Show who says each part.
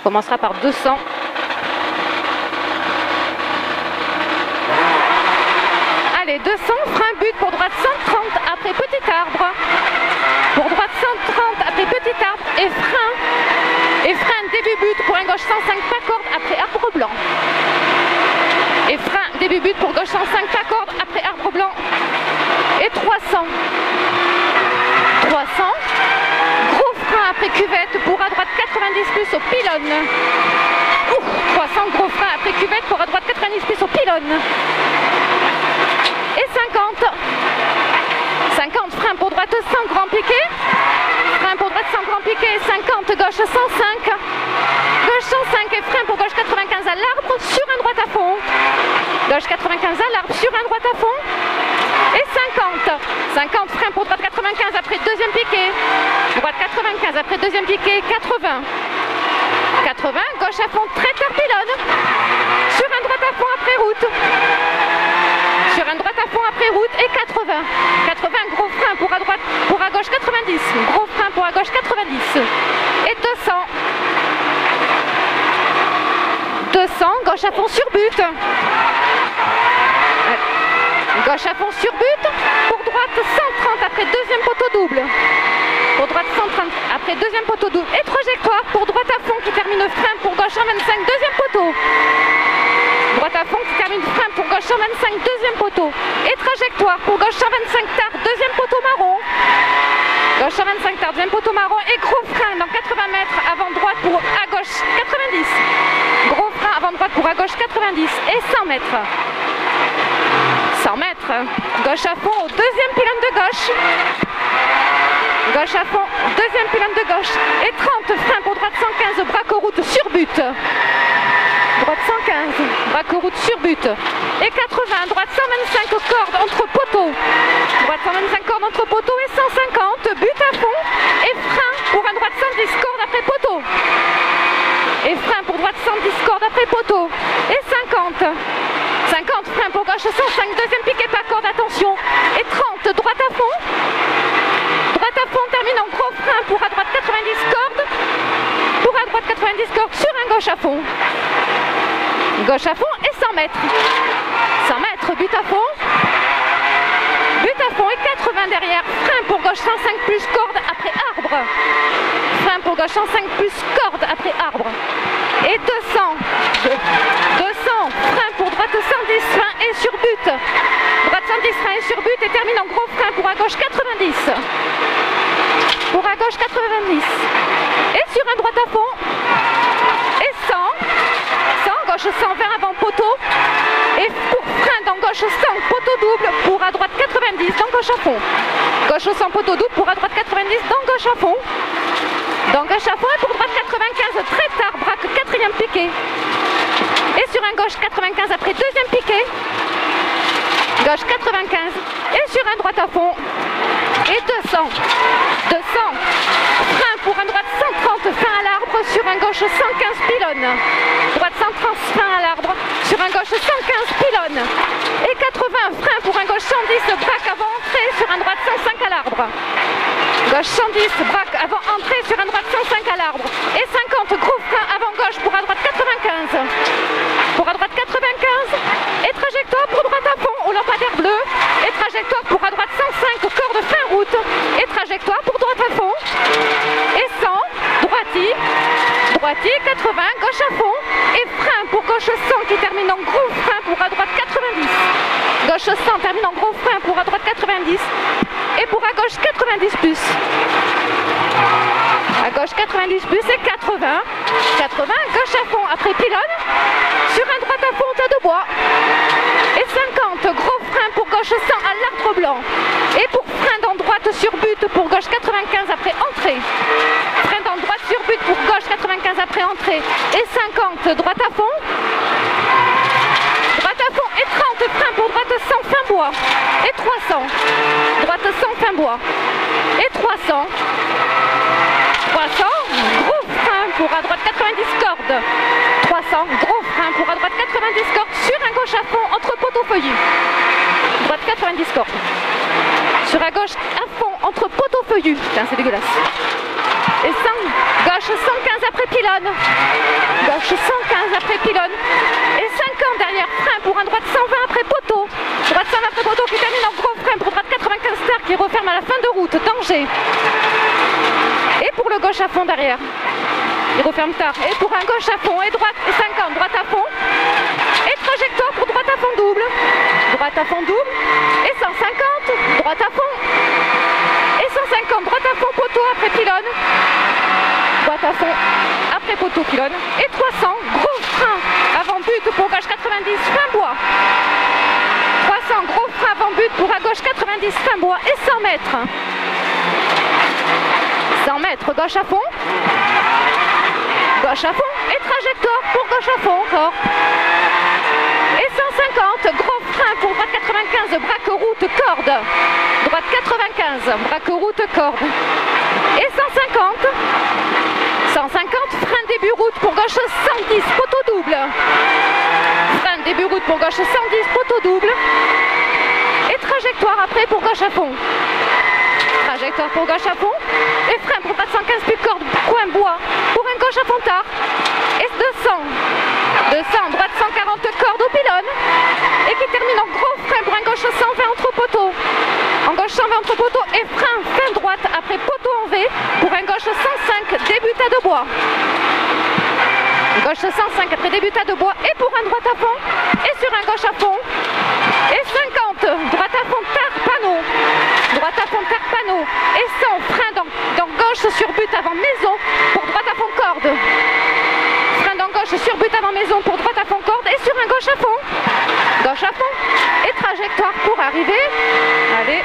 Speaker 1: On commencera par 200. Allez, 200, frein, but pour droite 130, après petit arbre. Pour droite 130, après petit arbre et frein. Et frein, début but pour un gauche 105, pas corde, après arbre blanc. Et frein, début but pour gauche 105, pas corde, après arbre blanc. Et 300. 300. Gros frein après cuvette pour à droite 90 plus au pylône. Ouf, 300, gros frein après cuvette pour à droite 90 plus au pylône. Et 50. 50, frein pour droite 100, grand piqué. Frein pour droite 100, grand piqué. 50, gauche 105. Gauche 105 et frein pour gauche 95 à l'arbre sur un droite à fond. Gauche 95 à l'arbre sur un droite à fond. Et 50. 50, frein pour droite 95 après deuxième piqué. Droite 95 après deuxième piqué. 80. 80, gauche à fond, très tard pylône. Sur un droite à fond après route. Sur un droite à fond après route et 80. 80, gros frein pour à droite, pour à gauche 90. Gros frein pour à gauche 90. Et 200. 200, gauche à fond sur but. Gauche à fond sur but. Pour droite 130 après deuxième poteau double. Pour droite 130 après deuxième poteau double. Et trajectoire pour droite à fond qui termine frein pour gauche 125 deuxième poteau. Droite à fond qui termine frein pour gauche 125 deuxième poteau. Et trajectoire pour gauche 125 tard deuxième poteau marron. Gauche 125 tard deuxième poteau marron. Et gros frein dans 80 mètres avant droite pour à gauche 90. Gros frein avant droite pour à gauche 90. Et 100 mètres. 100 mètres. Gauche à fond au deuxième pylône de gauche. Gauche à fond, deuxième pylône de gauche. Et 30, frein pour droite 115, braque route sur but. Droite 115, braque route sur but. Et 80, droite 125, corde entre poteaux. Droite 125, corde entre poteaux et 150, but à fond. Et frein pour un droite 110, corde après poteau. Et frein pour droite 110, corde après poteau. Et 50. 50, frein pour gauche 105, deuxième piqué, pas corde, attention. Et 30, droite à fond. Droite à fond, termine en gros frein pour à droite 90 cordes. Pour à droite 90 cordes sur un gauche à fond. Gauche à fond et 100 mètres. 100 mètres, but à fond. But à fond et 80 derrière. Frein pour gauche 105 plus corde après arbre. Frein pour gauche 105 plus corde après arbre. Et 200. 200. Frein pour droite 110, frein et sur but. Droite 110, frein et sur but et termine en gros frein pour à gauche 90. Pour à gauche 90. Et sur un droite à fond. Et 100. 100, gauche 120 avant poteau. Et pour frein dans gauche 100, poteau double pour à droite 90 dans gauche à fond. Gauche 100, poteau double pour à droite 90 dans gauche à fond. Dans gauche à fond et pour droite 95, très tard, braque quatrième piqué. Et sur un gauche 95 après deuxième piqué. Gauche 95 et sur un droite à fond. Et 200. 200. Frein pour un droite 130, frein à l'arbre sur un gauche 115 pylône. Droite 130, frein à l'arbre sur un gauche 115 pylône. Et 80, frein pour un gauche 110, braque avant entrée sur un droite 105 à l'arbre. Gauche 110, braque avant entrée sur un droite 105 à l'arbre. Et 50, gros frein avant gauche pour à droite 95. Pour à droite 95. Et trajectoire pour droite à fond au lampadaire bleu. Et trajectoire pour à droite 105, corde fin route. Et trajectoire pour droite à fond. Et 100, droitier. Droitier 80, gauche à fond. Et frein pour gauche 100 qui termine en gros frein pour à droite 90. Gauche 100 termine en gros frein pour à droite 90. Et pour à gauche 90 plus. À gauche 90 plus et 80. 80, gauche à fond après pylône. Sur un droite à fond, tas de bois. Et 50, gros frein pour gauche 100 à l'arbre blanc. Et pour frein dans droite sur but pour gauche 95 après entrée. Frein dans droite sur but pour gauche 95 après entrée. Et 50, droite à fond. Droite à fond et 30, frein pour droite 100, fin bois. Et 300. Droite 100, fin bois. Et 300. 300, gros frein pour à droite 90 cordes. 300, gros frein pour à droite 90 cordes sur un gauche à fond entre poteaux feuillus. Droite 90 cordes. Sur à gauche à fond entre poteaux feuillus. Putain, c'est dégueulasse. et 100, gauche 115 après pylône, gauche 115 après pylône, et 50 derrière, frein pour un droite 120 après poteau, droite 120 après poteau qui termine en gros frein pour droite 95 star qui referme à la fin de route, danger, et pour le gauche à fond derrière, il referme tard, et pour un gauche à fond, et droite, et 50, droite à fond, et trajectoire pour droite à fond double, et 150, droite à fond, et 150, droite à fond, poteau après pylône, droite à fond, après poteau, pylône, et 300, gros frein, avant but pour gauche 90, fin bois, 300, gros frein avant but pour à gauche 90, fin bois, et 100 mètres, 100 mètres, gauche à fond, et trajectoire pour gauche à fond encore, et 150, gros frein pour droite 95, braque route, corde, droite 95, braque route, corde, et 150, frein début route pour gauche 110, poteau double, frein début route pour gauche 110, poteau double, et trajectoire après pour gauche à fond, trajectoire pour gauche à fond, et frein pour droite 115 puis corde, coin bois, pour un gauche à fond tard, et 200, droite 140 corde au pylône, et qui termine en gros frein pour un gauche 120 entre poteaux, en gauche 120 entre poteaux, et frein fin droite après poteau en V, pour un gauche 105 début tas de bois, gauche 105 après début tas de bois, et pour un droite à fond, et sur un gauche à fond, et 50, droite à fond tard panneau, droite à fond tard panneau, et 100, frein dans gauche sur but avant maison pour droite à fond corde, frein dans gauche sur but avant maison pour droite à fond corde, et sur un gauche à fond, et trajectoire pour arriver, allez,